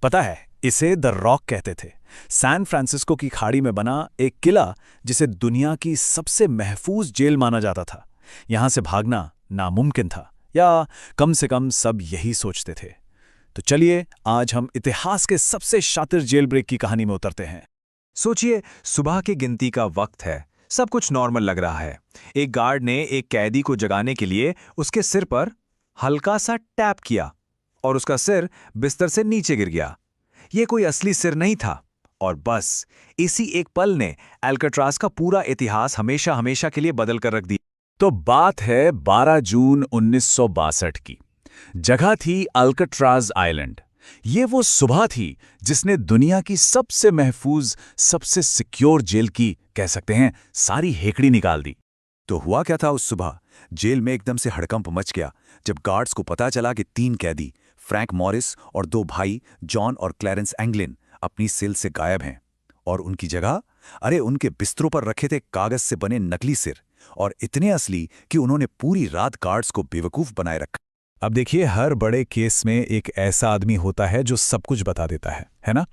पता है, इसे द रॉक कहते थे। सैन फ्रांसिस्को की खाड़ी में बना एक किला जिसे दुनिया की सबसे महफूज जेल माना जाता था। यहां से भागना नामुमकिन था, या कम से कम सब यही सोचते थे। तो चलिए आज हम इतिहास के सबसे शातिर जेल ब्रेक की कहानी में उतरते हैं। सोचिए, सुबह की गिनती का वक्त है। सब कुछ नॉर्मल लग रहा है। एक गार्ड ने एक कैदी को जगाने के लिए उसके सिर पर हल्का सा टैप किया और उसका सिर बिस्तर से नीचे गिर गया। यह कोई असली सिर नहीं था, और बस इसी एक पल ने अल्काट्राज का पूरा इतिहास हमेशा हमेशा के लिए बदल कर रख दिया। तो बात है 12 जून 1962 की। जगह थी अल्काट्राज आइलैंड। ये वो सुबह थी जिसने दुनिया की सबसे महफूज, सबसे सिक्योर जेल की, कह सकते हैं, सारी हेकड़ी निकाल दी। तो हुआ क्या था उस सुबह? जेल में एकदम से हड़कंप मच गया जब गार्ड्स को पता चला कि 3 कैदी, फ्रैंक मॉरिस और 2 भाई जॉन और क्लैरेंस एंगलिन, अपनी सेल से गायब हैं। और उनकी जगह, अरे उनके बिस्तरों पर रखे थे कागज से बने नकली सिर, और इतने असली कि उन्होंने पूरी रात गार्ड्स को बेवकूफ बनाए रखा। अब देखिए, हर बड़े केस में एक ऐसा आदमी होता है जो सब कुछ बता देता है ना?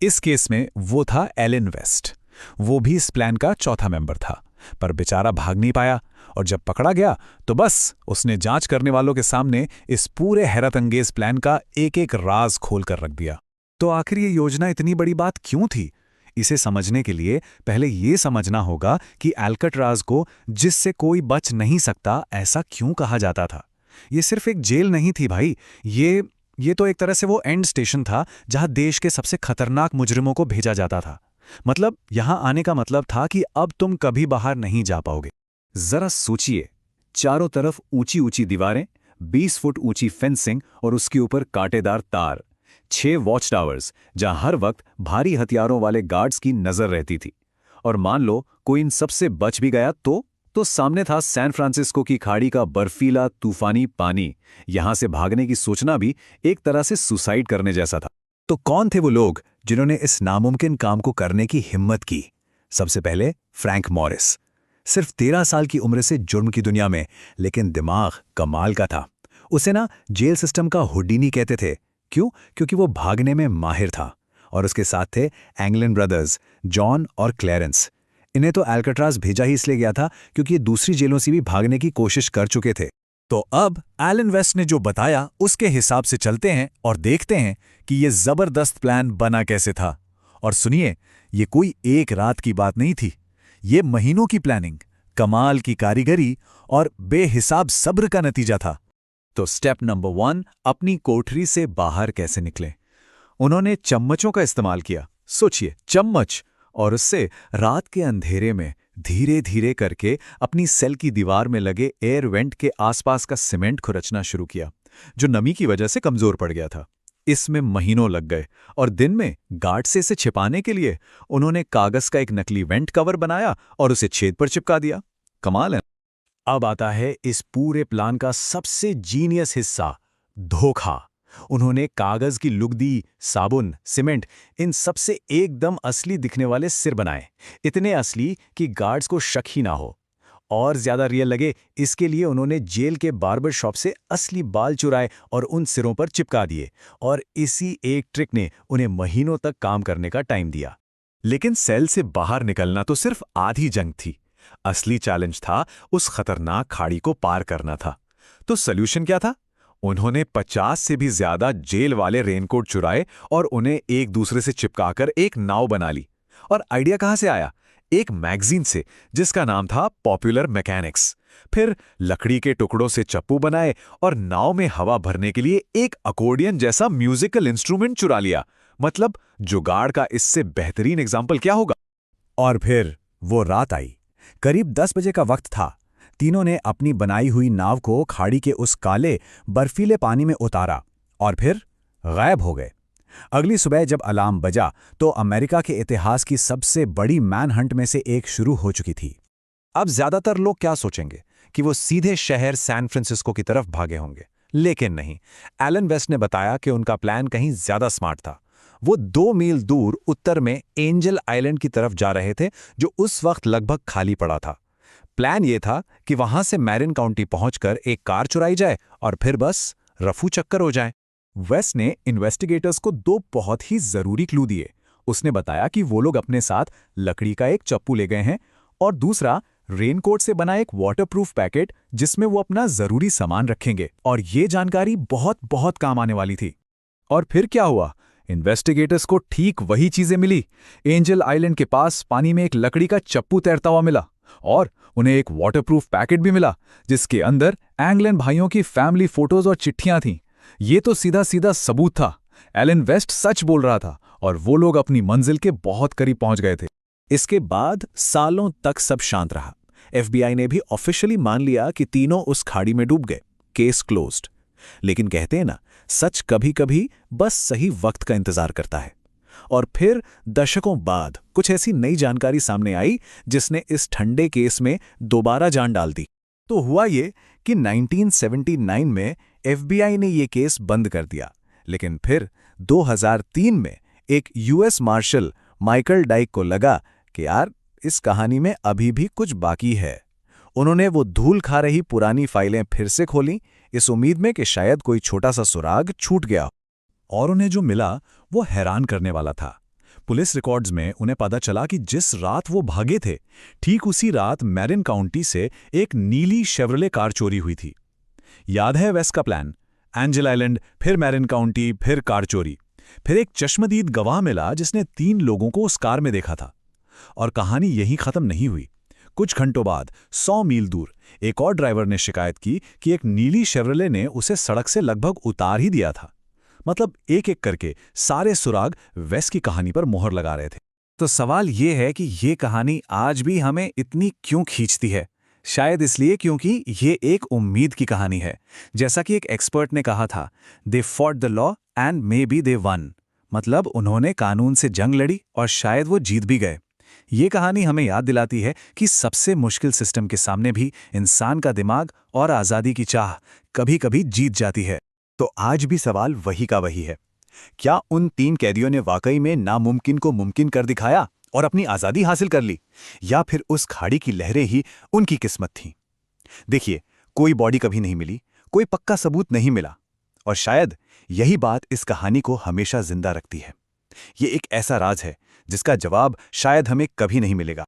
इस केस में वो था एलन वेस्ट। वो भी इस प्लान का चौथा मेंबर था, पर बेचारा भाग नहीं पाया, और जब पकड़ा गया तो बस उसने जांच करने वालों के सामने इस पूरे हैरत अंगेज प्लान का एक एक राज खोल कर रख दिया। तो आखिर ये योजना इतनी बड़ी बात क्यों थी? इसे समझने के लिए पहले ये समझना होगा कि अल्काट्राज को जिससे कोई बच नहीं सकता, ऐसा क्यों कहा जाता था। ये सिर्फ एक जेल नहीं थी भाई, ये तो एक तरह से वो एंड स्टेशन था जहां देश के सबसे खतरनाक मुजरिमों को भेजा जाता था। मतलब यहां आने का मतलब था कि अब तुम कभी बाहर नहीं जा पाओगे। जरा सोचिए, चारों तरफ ऊंची ऊंची दीवारें, 20 फुट ऊंची फेंसिंग और उसके ऊपर कांटेदार तार, 6 वॉच टावर्स जहां हर वक्त भारी हथियारों वाले गार्ड्स की नजर रहती थी। और मान लो कोई इन सबसे बच भी गया तो सामने था सैन फ्रांसिस्को की खाड़ी का बर्फीला तूफानी पानी। यहां से भागने की सोचना भी एक तरह से सुसाइड करने जैसा था। तो कौन थे वो लोग जिन्होंने इस नामुमकिन काम को करने की हिम्मत की? सबसे पहले फ्रैंक मॉरिस। सिर्फ 13 साल की उम्र से जुर्म की दुनिया में, लेकिन दिमाग कमाल का था। उसे ना जेल सिस्टम का हुडीनी कहते थे। क्यों? क्योंकि वो भागने में माहिर था। और उसके साथ थे एंगलिन ब्रदर्स, जॉन और क्लैरेंस। इन्हें तो अल्काट्राज भेजा ही इसलिए गया था क्योंकि ये दूसरी जेलों से भी भागने की कोशिश कर चुके थे। तो अब एलन वेस्ट ने जो बताया उसके हिसाब से चलते हैं और देखते हैं कि ये जबरदस्त प्लान बना कैसे था। और सुनिए, ये कोई एक रात की बात नहीं थी। ये महीनों की प्लानिंग, कमाल की कारीगरी और बेहिसाब सब्र का नतीजा था। तो स्टेप नंबर 1, अपनी कोठरी से बाहर कैसे निकलें। उन्होंने चम्मचों का इस्तेमाल किया। सोचिए, चम्मच, और उससे रात के अंधेरे में धीरे धीरे करके अपनी सेल की दीवार में लगे एयर वेंट के आसपास का सीमेंट खुरचना शुरू किया, जो नमी की वजह से कमजोर पड़ गया था। इसमें महीनों लग गए, और दिन में गार्ड से इसे छिपाने के लिए उन्होंने कागज का एक नकली वेंट कवर बनाया और उसे छेद पर चिपका दिया। कमाल है। अब आता है इस पूरे प्लान का सबसे जीनियस हिस्सा, धोखा। उन्होंने कागज की लुगदी, साबुन, सीमेंट, इन सबसे एकदम असली दिखने वाले सिर बनाए। इतने असली कि गार्ड्स को शक ही ना हो। और ज्यादा रियल लगे, इसके लिए उन्होंने जेल के बार्बर शॉप से असली बाल चुराए और उन सिरों पर चिपका दिए। और इसी एक ट्रिक ने उन्हें महीनों तक काम करने का टाइम दिया। लेकिन सेल से बाहर निकलना तो सिर्फ आधी जंग थी। असली चैलेंज था उस खतरनाक खाड़ी को पार करना था। तो सॉल्यूशन क्या था? उन्होंने 50 से भी ज्यादा जेल वाले रेनकोट चुराए और उन्हें एक दूसरे से चिपकाकर एक नाव बना ली। और आइडिया कहां से आया? एक मैगजीन से, जिसका नाम था पॉपुलर मैकेनिक्स। फिर लकड़ी के टुकड़ों से चप्पू बनाए और नाव में हवा भरने के लिए एक अकॉर्डियन जैसा म्यूजिकल इंस्ट्रूमेंट चुरा लिया। मतलब जुगाड़ का इससे बेहतरीन एग्जाम्पल क्या होगा? और फिर वो रात आई। करीब 10 बजे का वक्त था। तीनों ने अपनी बनाई हुई नाव को खाड़ी के उस काले, बर्फीले पानी में उतारा और फिर गायब हो गए। अगली सुबह जब अलार्म बजा तो अमेरिका के इतिहास की सबसे बड़ी मैनहंट में से एक शुरू हो चुकी थी। अब ज्यादातर लोग क्या सोचेंगे कि वो सीधे शहर सैन फ्रांसिस्को की तरफ भागे होंगे, लेकिन नहीं। एलन वेस्ट ने बताया कि उनका प्लान कहीं ज्यादा स्मार्ट था। वो 2 मील दूर उत्तर में एंजल आइलैंड की तरफ जा रहे थे, जो उस वक्त लगभग खाली पड़ा था। प्लान ये था कि वहां से मैरिन काउंटी पहुंचकर एक कार चुराई जाए और फिर बस रफू चक्कर हो जाए। वेस्ट ने इन्वेस्टिगेटर्स को 2 बहुत ही जरूरी क्लू दिए। उसने बताया कि वो लोग अपने साथ लकड़ी का एक चप्पू ले गए हैं और दूसरा रेनकोट से बना एक वाटरप्रूफ पैकेट जिसमें वो अपना जरूरी सामान रखेंगे। और ये जानकारी बहुत बहुत काम आने वाली थी। और फिर क्या हुआ? इन्वेस्टिगेटर्स को ठीक वही चीजें मिली। एंजल आइलैंड के पास पानी में एक लकड़ी का चप्पू तैरता हुआ मिला और उन्हें एक वाटरप्रूफ पैकेट भी मिला जिसके अंदर एंगलन भाइयों की फैमिली फोटोज और चिट्ठियां थीं। ये तो सीधा सीधा सबूत था। एलन वेस्ट सच बोल रहा था और वो लोग अपनी मंजिल के बहुत करीब पहुंच गए थे। इसके बाद सालों तक सब शांत रहा। FBI ने भी ऑफिशियली मान लिया कि तीनों उस खाड़ी में डूब गए। Case closed. लेकिन कहते हैं ना, सच कभी कभी बस सही वक्त का इंतजार करता है। और फिर दशकों बाद कुछ ऐसी नई जानकारी सामने आई जिसने इस ठंडे केस में दोबारा जान डाल दी। तो हुआ ये कि 1979 में FBI ने ये केस बंद कर दिया। लेकिन फिर 2003 में एक US मार्शल माइकल डाइक को लगा कि यार, इस कहानी में अभी भी कुछ बाकी है। उन्होंने वो धूल खा रही पुरानी फाइलें फिर से खोलीं, इस उम्मीद में कि शायद कोई छोटा सा सुराग छूट गया। और उन्हें जो मिला वो हैरान करने वाला था। पुलिस रिकॉर्ड्स में उन्हें पता चला कि जिस रात वो भागे थे, ठीक उसी रात मैरिन काउंटी से एक नीली शेवरले कार चोरी हुई थी। याद है वेस्ट का प्लान? एंजल आइलैंड, फिर मैरिन काउंटी, फिर कार चोरी। फिर एक चश्मदीद गवाह मिला जिसने 3 लोगों को उस कार में देखा था। और कहानी यहीं खत्म नहीं हुई। कुछ घंटों बाद 100 मील दूर एक और ड्राइवर ने शिकायत की कि एक नीली शेवरले ने उसे सड़क से लगभग उतार ही दिया था। मतलब एक एक करके सारे सुराग वेस्ट की कहानी पर मोहर लगा रहे थे। तो सवाल ये है कि ये कहानी आज भी हमें इतनी क्यों खींचती है? शायद इसलिए क्योंकि ये एक उम्मीद की कहानी है। जैसा कि एक एक्सपर्ट ने कहा था, they fought the law and may be they one. मतलब उन्होंने कानून से जंग लड़ी और शायद वो जीत भी गए। ये कहानी हमें याद दिलाती है कि सबसे मुश्किल सिस्टम के सामने भी इंसान का दिमाग और आज़ादी की चाह कभी-कभी जीत जाती है। तो आज भी सवाल वही का वही है। क्या उन 3 कैदियों ने वाकई में नामुमकिन को मुमकिन कर दिखाया और अपनी आज़ादी हासिल कर ली, या फिर उस खाड़ी की लहरें ही उनकी किस्मत थीं? देखिए, कोई बॉडी कभी नहीं मिली, कोई पक्का सबूत नहीं मिला, और शायद यही बात इस कहानी को हमेशा जिंदा रखती है। ये एक ऐसा राज है जिसका जवाब शायद हमें कभी नहीं मिलेगा।